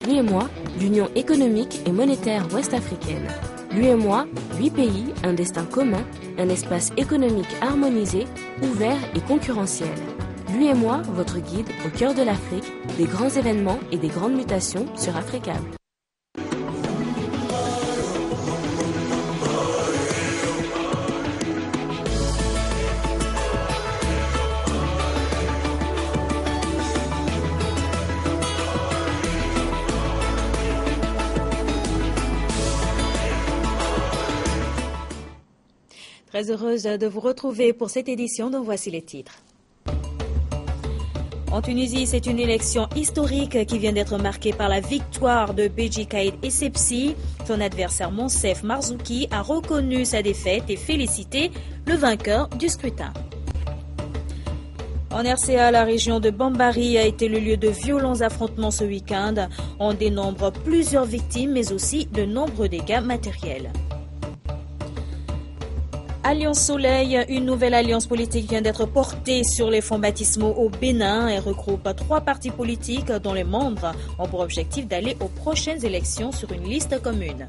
L'UEMOA, l'Union économique et monétaire ouest-africaine. L'UEMOA, 8 pays, un destin commun, un espace économique harmonisé, ouvert et concurrentiel. L'UEMOA, votre guide au cœur de l'Afrique, des grands événements et des grandes mutations sur Africable. Très heureuse de vous retrouver pour cette édition dont voici les titres. En Tunisie, c'est une élection historique qui vient d'être marquée par la victoire de Beji Caïd Essebsi. Son adversaire Monsef Marzouki a reconnu sa défaite et félicité le vainqueur du scrutin. En RCA, la région de Bambari a été le lieu de violents affrontements ce week-end. On dénombre plusieurs victimes mais aussi de nombreux dégâts matériels. Alliance Soleil, une nouvelle alliance politique vient d'être portée sur les fonds baptismaux au Bénin et regroupe 3 partis politiques dont les membres ont pour objectif d'aller aux prochaines élections sur une liste commune.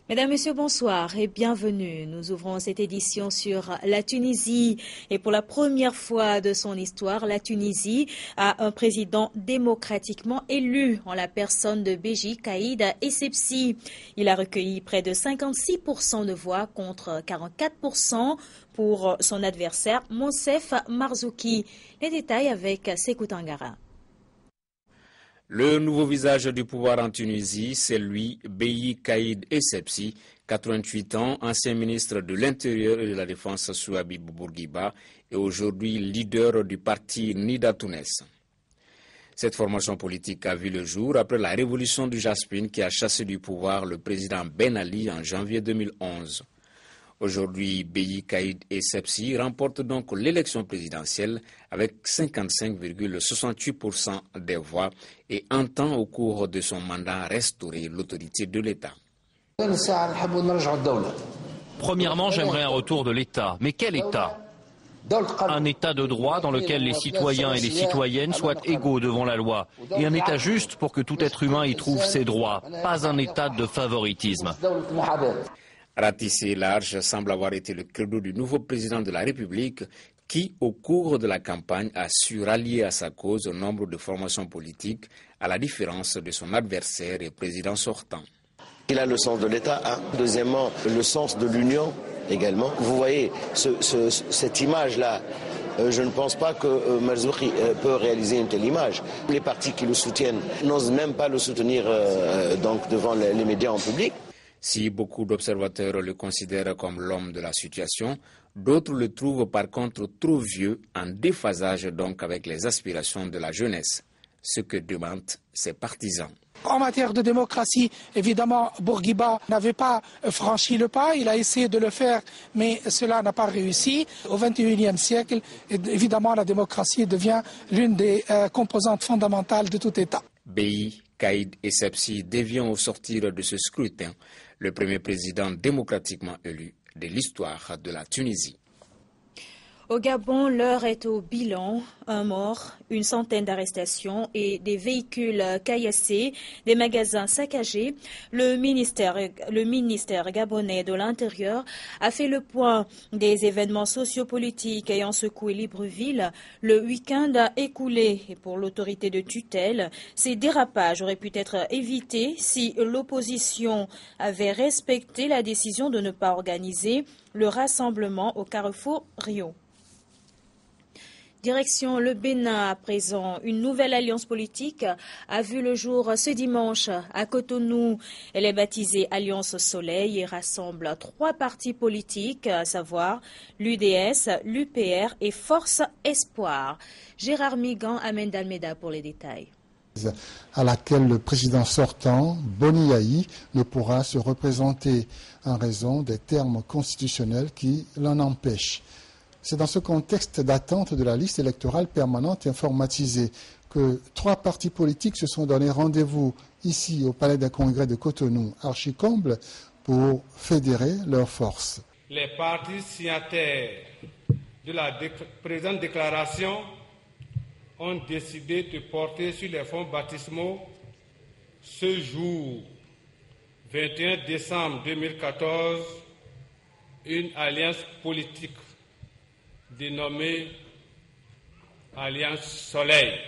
Mesdames, Messieurs, bonsoir et bienvenue. Nous ouvrons cette édition sur la Tunisie et pour la première fois de son histoire, la Tunisie a un président démocratiquement élu en la personne de Beji Caïd Essebsi. Il a recueilli près de 56% de voix contre 44% pour son adversaire Monsef Marzouki. Les détails avec Sékou Tangara. Le nouveau visage du pouvoir en Tunisie, c'est lui, Beji Caïd Essebsi, 88 ans, ancien ministre de l'Intérieur et de la Défense sous Habib Bourguiba et aujourd'hui leader du parti Nida Tounes. Cette formation politique a vu le jour après la révolution du Jaspin qui a chassé du pouvoir le président Ben Ali en janvier 2011. Aujourd'hui, Beji Caïd Essebsi remporte donc l'élection présidentielle avec 55,68% des voix et entend au cours de son mandat restaurer l'autorité de l'État. Premièrement, j'aimerais un retour de l'État. Mais quel État ? Un État de droit dans lequel les citoyens et les citoyennes soient égaux devant la loi. Et un État juste pour que tout être humain y trouve ses droits. Pas un État de favoritisme. Ratisser large semble avoir été le credo du nouveau président de la République qui, au cours de la campagne, a su rallier à sa cause un nombre de formations politiques, à la différence de son adversaire et président sortant. Il a le sens de l'État, deuxièmement, le sens de l'union également. Vous voyez, cette image-là, je ne pense pas que Marzouki peut réaliser une telle image. Les partis qui le soutiennent n'osent même pas le soutenir donc devant les médias en public. Si beaucoup d'observateurs le considèrent comme l'homme de la situation, d'autres le trouvent par contre trop vieux, en déphasage donc avec les aspirations de la jeunesse, ce que demandent ses partisans. En matière de démocratie, évidemment, Bourguiba n'avait pas franchi le pas. Il a essayé de le faire, mais cela n'a pas réussi. Au XXIe siècle, évidemment, la démocratie devient l'une des composantes fondamentales de tout État. Beji Caïd Essebsi devient au sortir de ce scrutin le premier président démocratiquement élu de l'histoire de la Tunisie. Au Gabon, l'heure est au bilan. Un mort, une centaine d'arrestations et des véhicules caillassés, des magasins saccagés. Le ministère gabonais de l'Intérieur a fait le point des événements sociopolitiques ayant secoué Libreville le week-end écoulé. Et pour l'autorité de tutelle, ces dérapages auraient pu être évités si l'opposition avait respecté la décision de ne pas organiser le rassemblement au carrefour Rio. Direction le Bénin à présent. Une nouvelle alliance politique a vu le jour ce dimanche à Cotonou. Elle est baptisée Alliance Soleil et rassemble 3 partis politiques, à savoir l'UDS, l'UPR et Force Espoir. Gérard Migan amène d'Almeida pour les détails. À laquelle le président sortant, Boni Yayi, ne pourra se représenter en raison des termes constitutionnels qui l'en empêchent. C'est dans ce contexte d'attente de la liste électorale permanente informatisée que 3 partis politiques se sont donné rendez-vous ici au Palais des Congrès de Cotonou, archi-comble, pour fédérer leurs forces. Les partis signataires de la présente déclaration ont décidé de porter sur les fonds baptismaux ce jour, 21 décembre 2014, une alliance politique dénommée Alliance Soleil.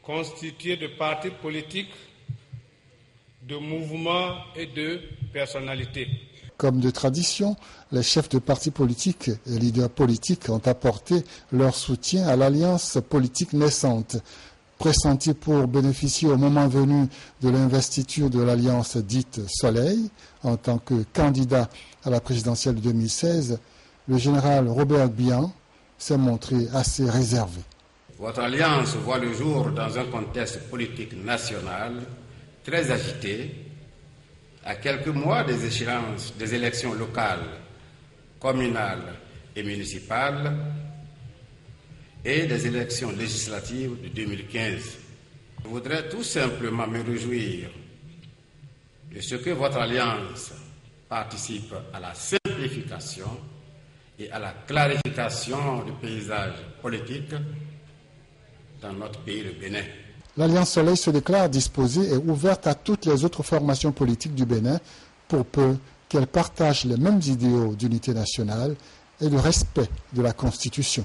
Constituée de partis politiques, de mouvements et de personnalités. Comme de tradition, les chefs de partis politiques et leaders politiques ont apporté leur soutien à l'alliance politique naissante, pressentie pour bénéficier au moment venu de l'investiture de l'alliance dite Soleil. En tant que candidat à la présidentielle de 2016, le général Robert Bihan s'est montré assez réservé. Votre alliance voit le jour dans un contexte politique national très agité, à quelques mois des échéances des élections locales, communales et municipales et des élections législatives de 2015. Je voudrais tout simplement me réjouir de ce que votre alliance participe à la simplification et à la clarification du paysage politique dans notre pays, le Bénin. L'Alliance Soleil se déclare disposée et ouverte à toutes les autres formations politiques du Bénin pour peu qu'elles partagent les mêmes idéaux d'unité nationale et de respect de la Constitution.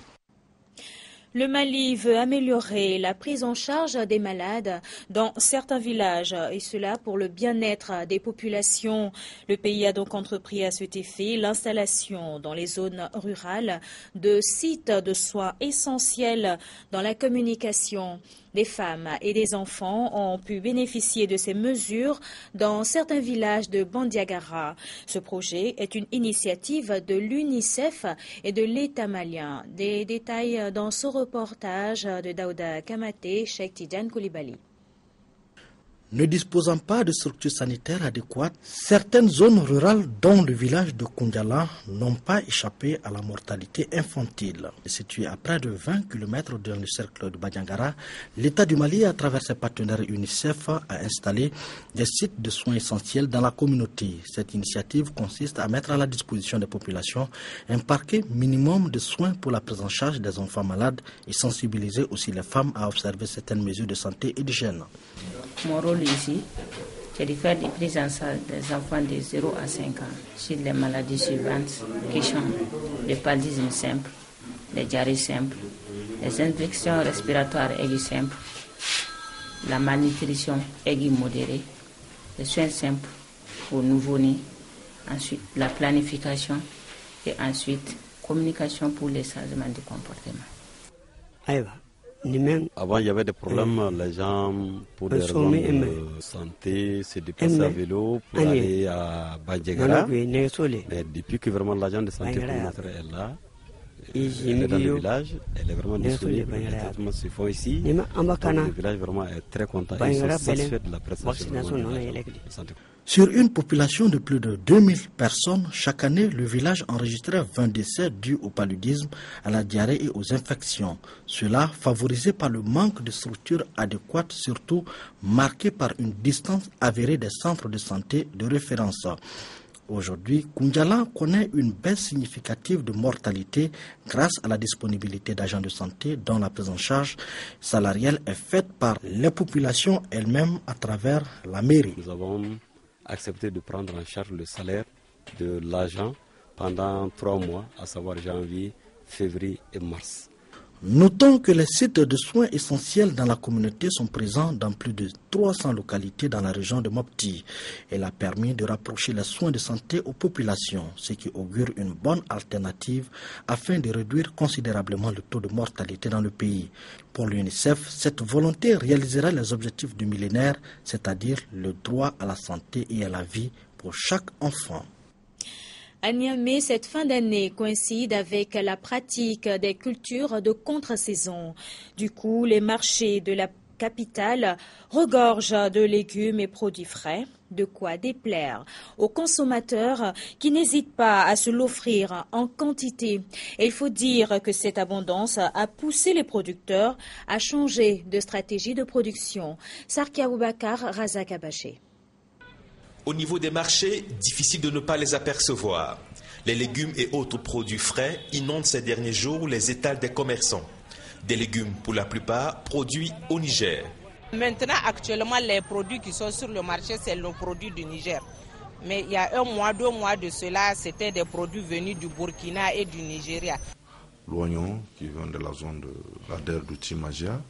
Le Mali veut améliorer la prise en charge des malades dans certains villages, et cela pour le bien-être des populations. Le pays a donc entrepris à cet effet l'installation dans les zones rurales de sites de soins essentiels dans la communication. Des femmes et des enfants ont pu bénéficier de ces mesures dans certains villages de Bandiagara. Ce projet est une initiative de l'UNICEF et de l'État malien. Des détails dans ce reportage de Daouda Kamate, Cheikh Tidjane Koulibaly. Ne disposant pas de structures sanitaires adéquates, certaines zones rurales, dont le village de Koundiala, n'ont pas échappé à la mortalité infantile. Situé à près de 20 km dans le cercle de Bandiagara, l'État du Mali, à travers ses partenaires UNICEF, a installé des sites de soins essentiels dans la communauté. Cette initiative consiste à mettre à la disposition des populations un parquet minimum de soins pour la prise en charge des enfants malades et sensibiliser aussi les femmes à observer certaines mesures de santé et d'hygiène. Mon rôle ici, c'est de faire des prises en charge des enfants de 0 à 5 ans sur les maladies suivantes qui sont le paludisme simple, les diarrhées simples, les infections respiratoires aiguës simples, la malnutrition aiguë modérée, les soins simples aux nouveau-nés, ensuite la planification et ensuite communication pour les changements de comportement. Avant, il y avait des problèmes, les gens, pour des raisons de santé, se déplaçaient à vélo pour aller à Bandiagara. Mais depuis que vraiment l'agent de santé communautaire est là, elle est dans le village, elle est vraiment disponible, les traitements se font ici. Donc, le village vraiment est très content et ils sont satisfaits de la prestation de santé. Sur une population de plus de 2000 personnes, chaque année, le village enregistrait 20 décès dus au paludisme, à la diarrhée et aux infections. Cela favorisé par le manque de structures adéquates, surtout marqué par une distance avérée des centres de santé de référence. Aujourd'hui, Koundiala connaît une baisse significative de mortalité grâce à la disponibilité d'agents de santé dont la prise en charge salariale est faite par les populations elles-mêmes à travers la mairie. Nous avons accepté de prendre en charge le salaire de l'agent pendant 3 mois, à savoir janvier, février et mars. Notons que les sites de soins essentiels dans la communauté sont présents dans plus de 300 localités dans la région de Mopti. Elle a permis de rapprocher les soins de santé aux populations, ce qui augure une bonne alternative afin de réduire considérablement le taux de mortalité dans le pays. Pour l'UNICEF, cette volonté réalisera les objectifs du millénaire, c'est-à-dire le droit à la santé et à la vie pour chaque enfant. À Niamey, cette fin d'année coïncide avec la pratique des cultures de contre-saison. Du coup, les marchés de la capitale regorgent de légumes et produits frais, de quoi déplaire aux consommateurs qui n'hésitent pas à se l'offrir en quantité. Et il faut dire que cette abondance a poussé les producteurs à changer de stratégie de production. Sarki Aboubakar, Razak Abaché. Au niveau des marchés, difficile de ne pas les apercevoir. Les légumes et autres produits frais inondent ces derniers jours les étals des commerçants. Des légumes, pour la plupart, produits au Niger. Maintenant, actuellement, les produits qui sont sur le marché, c'est nos produits du Niger. Mais il y a 1 mois, 2 mois de cela, c'était des produits venus du Burkina et du Nigeria. L'oignon qui vient de la zone de l'Ader du Timagia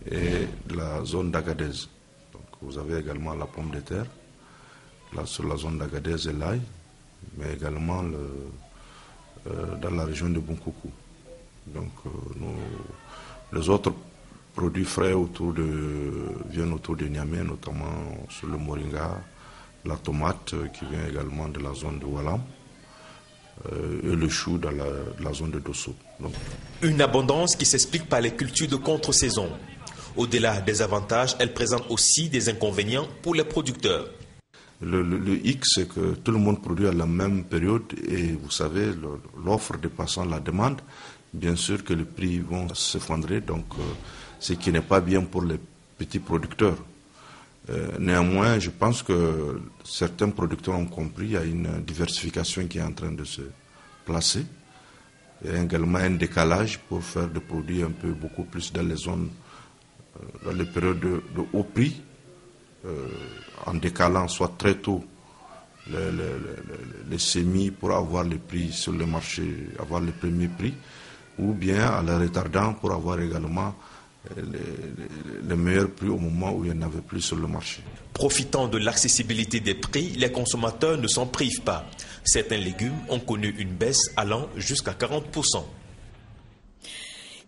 et de la zone d'Agadez. Donc, vous avez également la pomme de terre, là, sur la zone d'Agadez et l'ail, mais également dans la région de Bunkoukou. Donc, les autres produits frais viennent autour de Niamey, notamment sur le moringa, la tomate qui vient également de la zone de Walam et le chou dans la zone de Dosso. Donc. Une abondance qui s'explique par les cultures de contre-saison. Au-delà des avantages, elle présente aussi des inconvénients pour les producteurs. Le hic, c'est que tout le monde produit à la même période et vous savez, l'offre dépassant la demande, bien sûr que les prix vont s'effondrer, donc ce qui n'est pas bien pour les petits producteurs. Néanmoins, je pense que certains producteurs ont compris, il y a une diversification qui est en train de se placer. Il y a également un décalage pour faire des produits un peu beaucoup plus dans les zones, dans les périodes de haut prix, en décalant soit très tôt les semis pour avoir les prix sur le marché, avoir les premiers prix, ou bien en les retardant pour avoir également les meilleurs prix au moment où il n'y en avait plus sur le marché. Profitant de l'accessibilité des prix, les consommateurs ne s'en privent pas. Certains légumes ont connu une baisse allant jusqu'à 40%.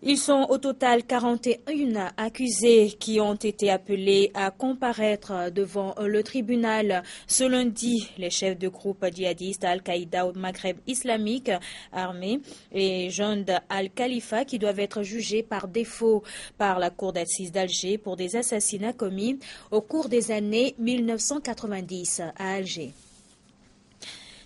Ils sont au total 41 accusés qui ont été appelés à comparaître devant le tribunal. Ce lundi, les chefs de groupe djihadistes Al-Qaïda au Maghreb islamique armé et jeunes Al-Khalifa qui doivent être jugés par défaut par la cour d'assises d'Alger pour des assassinats commis au cours des années 1990 à Alger.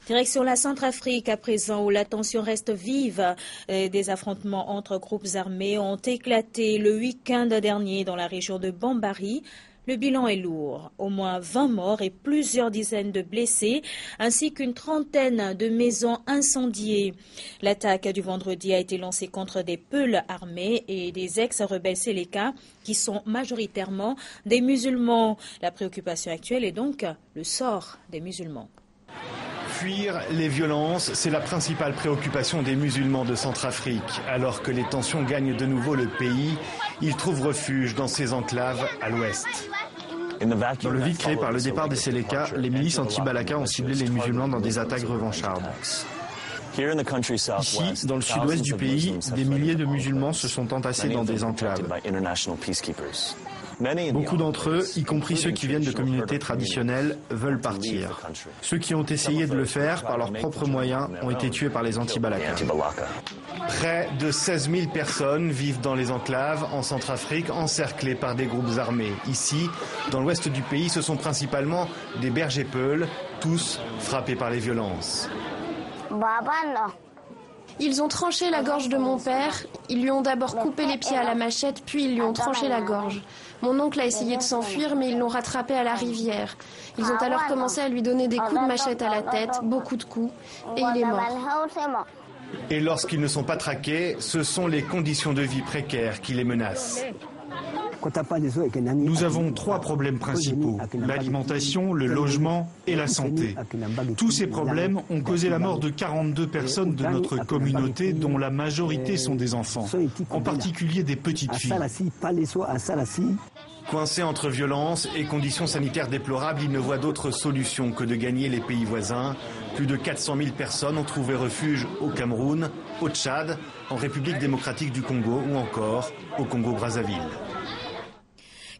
Direction la Centrafrique à présent où la tension reste vive. Des affrontements entre groupes armés ont éclaté le week-end dernier dans la région de Bambari. Le bilan est lourd. Au moins 20 morts et plusieurs dizaines de blessés, ainsi qu'une trentaine de maisons incendiées. L'attaque du vendredi a été lancée contre des peuls armés et des ex-rebelles Séléka qui sont majoritairement des musulmans. La préoccupation actuelle est donc le sort des musulmans. Fuir les violences, c'est la principale préoccupation des musulmans de Centrafrique. Alors que les tensions gagnent de nouveau le pays, ils trouvent refuge dans ces enclaves à l'ouest. Dans le vide créé par le départ des Séléka, les milices anti-Balaka ont ciblé les musulmans dans des attaques revanchardes. Ici, dans le sud-ouest du pays, des milliers de musulmans se sont entassés dans des enclaves. Beaucoup d'entre eux, y compris ceux qui viennent de communautés traditionnelles, veulent partir. Ceux qui ont essayé de le faire par leurs propres moyens ont été tués par les anti-Balaka. Près de 16 000 personnes vivent dans les enclaves en Centrafrique, encerclées par des groupes armés. Ici, dans l'ouest du pays, ce sont principalement des bergers peuls, tous frappés par les violences. Ils ont tranché la gorge de mon père. Ils lui ont d'abord coupé les pieds à la machette, puis ils lui ont tranché la gorge. Mon oncle a essayé de s'enfuir, mais ils l'ont rattrapé à la rivière. Ils ont alors commencé à lui donner des coups de machette à la tête, beaucoup de coups, et il est mort. Et lorsqu'ils ne sont pas traqués, ce sont les conditions de vie précaires qui les menacent. Nous avons 3 problèmes principaux, l'alimentation, le logement et la santé. Tous ces problèmes ont causé la mort de 42 personnes de notre communauté, dont la majorité sont des enfants, en particulier des petites filles. Coincés entre violence et conditions sanitaires déplorables, ils ne voient d'autre solution que de gagner les pays voisins. Plus de 400 000 personnes ont trouvé refuge au Cameroun, au Tchad, en République démocratique du Congo ou encore au Congo-Brazzaville.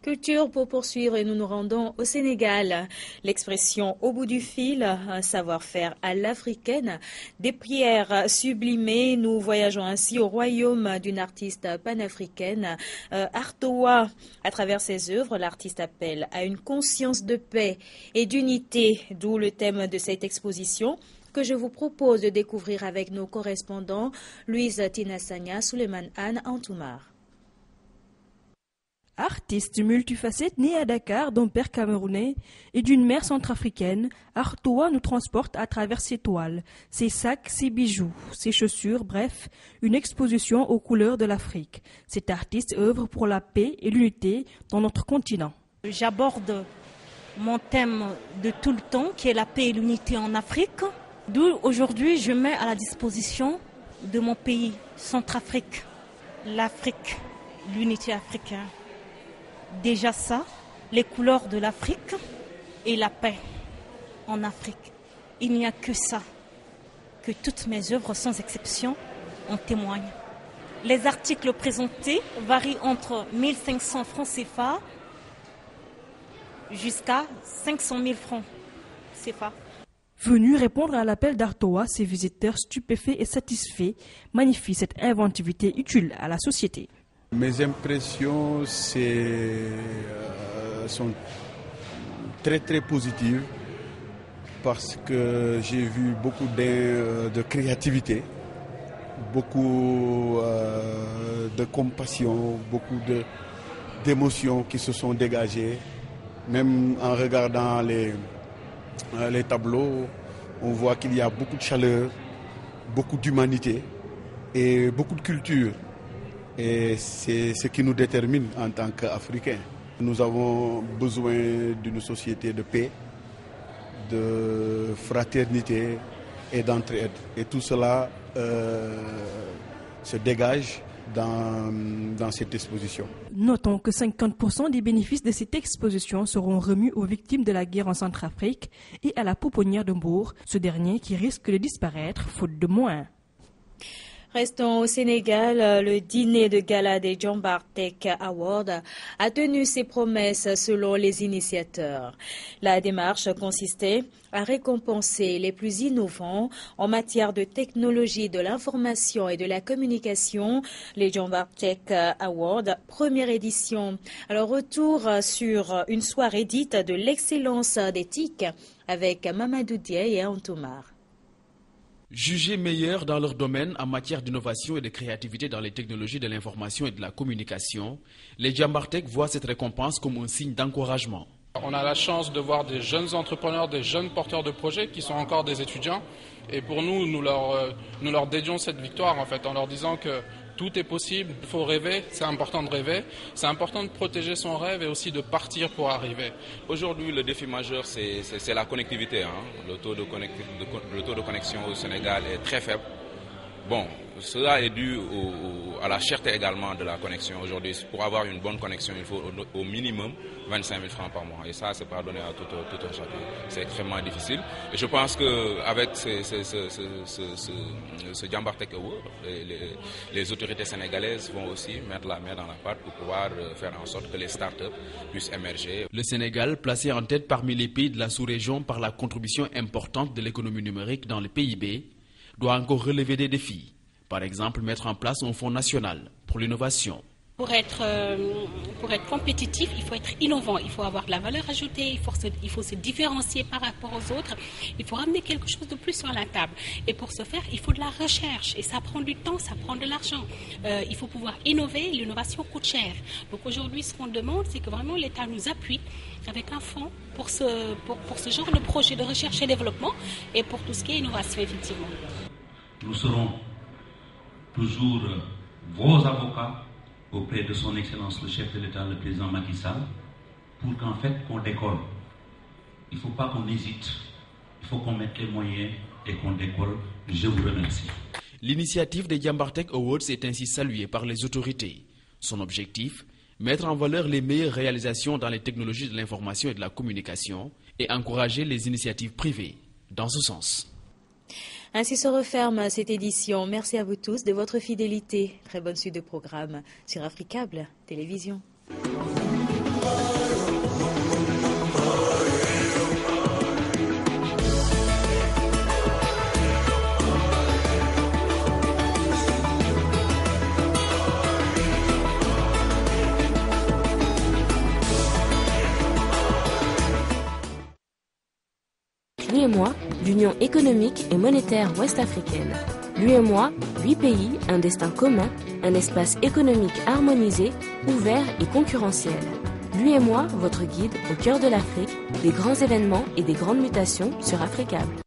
Culture pour poursuivre et nous nous rendons au Sénégal. L'expression au bout du fil, un savoir-faire à l'africaine, des prières sublimées. Nous voyageons ainsi au royaume d'une artiste panafricaine, Artoa. À travers ses œuvres, l'artiste appelle à une conscience de paix et d'unité, d'où le thème de cette exposition que je vous propose de découvrir avec nos correspondants Louise Tinassagna, Souleymane Anne Antoumar. Artiste multifacette né à Dakar d'un père camerounais et d'une mère centrafricaine, Artois nous transporte à travers ses toiles, ses sacs, ses bijoux, ses chaussures, bref, une exposition aux couleurs de l'Afrique. Cet artiste œuvre pour la paix et l'unité dans notre continent. J'aborde mon thème de tout le temps qui est la paix et l'unité en Afrique. D'où aujourd'hui je mets à la disposition de mon pays, Centrafrique, l'Afrique, l'unité africaine. Déjà ça, les couleurs de l'Afrique et la paix en Afrique. Il n'y a que ça, que toutes mes œuvres sans exception en témoignent. Les articles présentés varient entre 1500 francs CFA jusqu'à 500 000 francs CFA. Venus répondre à l'appel d'Artois, ces visiteurs stupéfaits et satisfaits magnifient cette inventivité utile à la société. Mes impressions sont très très positives parce que j'ai vu beaucoup de créativité, beaucoup de compassion, beaucoup d'émotions qui se sont dégagées. Même en regardant les tableaux, on voit qu'il y a beaucoup de chaleur, beaucoup d'humanité et beaucoup de culture. Et c'est ce qui nous détermine en tant qu'Africains. Nous avons besoin d'une société de paix, de fraternité et d'entraide. Et tout cela se dégage dans cette exposition. Notons que 50% des bénéfices de cette exposition seront remis aux victimes de la guerre en Centrafrique et à la pouponnière de Mbour, ce dernier qui risque de disparaître faute de moyens. Restons au Sénégal. Le dîner de gala des Djambartek Awards a tenu ses promesses selon les initiateurs. La démarche consistait à récompenser les plus innovants en matière de technologie de l'information et de la communication. Les Djambartek Awards, première édition. Alors, retour sur une soirée dite de l'excellence des TIC avec Mamadou Diaye et Antoumar. Jugés meilleurs dans leur domaine en matière d'innovation et de créativité dans les technologies de l'information et de la communication, les Djambartek voient cette récompense comme un signe d'encouragement. On a la chance de voir des jeunes entrepreneurs, des jeunes porteurs de projets qui sont encore des étudiants. Et pour nous leur dédions cette victoire en fait, en leur disant que tout est possible, il faut rêver, c'est important de rêver, c'est important de protéger son rêve et aussi de partir pour arriver. Aujourd'hui, le défi majeur, c'est la connectivité. Le taux de connexion au Sénégal est très faible. Bon, cela est dû à la cherté également de la connexion. Aujourd'hui, pour avoir une bonne connexion, il faut au minimum 25 000 francs par mois. Et ça, c'est pas donné à tout un chacun. C'est extrêmement difficile. Et je pense qu'avec ce Djambartek Award, les autorités sénégalaises vont aussi mettre la main dans la pâte pour pouvoir faire en sorte que les startups puissent émerger. Le Sénégal, placé en tête parmi les pays de la sous-région par la contribution importante de l'économie numérique dans le PIB, doit encore relever des défis. Par exemple, mettre en place un fonds national pour l'innovation. Pour être compétitif, il faut être innovant, il faut avoir de la valeur ajoutée, il faut se différencier par rapport aux autres, il faut ramener quelque chose de plus sur la table. Et pour ce faire, il faut de la recherche et ça prend du temps, ça prend de l'argent. Il faut pouvoir innover, l'innovation coûte cher. Donc aujourd'hui, ce qu'on demande, c'est que vraiment l'État nous appuie avec un fonds pour ce genre de projet de recherche et développement et pour tout ce qui est innovation, effectivement. Nous serons toujours vos avocats auprès de son Excellence le chef de l'État, le président Macky Sall, pour qu'on décolle. Il ne faut pas qu'on hésite, il faut qu'on mette les moyens et qu'on décolle. Je vous remercie. L'initiative des Djambartek Awards est ainsi saluée par les autorités. Son objectif, mettre en valeur les meilleures réalisations dans les technologies de l'information et de la communication et encourager les initiatives privées dans ce sens. Ainsi se referme cette édition. Merci à vous tous de votre fidélité. Très bonne suite de programme sur Africable Télévision. Lui et moi, l'Union économique et monétaire ouest-africaine. L'UEMOA, 8 pays, un destin commun, un espace économique harmonisé, ouvert et concurrentiel. L'UEMOA, votre guide au cœur de l'Afrique, des grands événements et des grandes mutations sur Africable.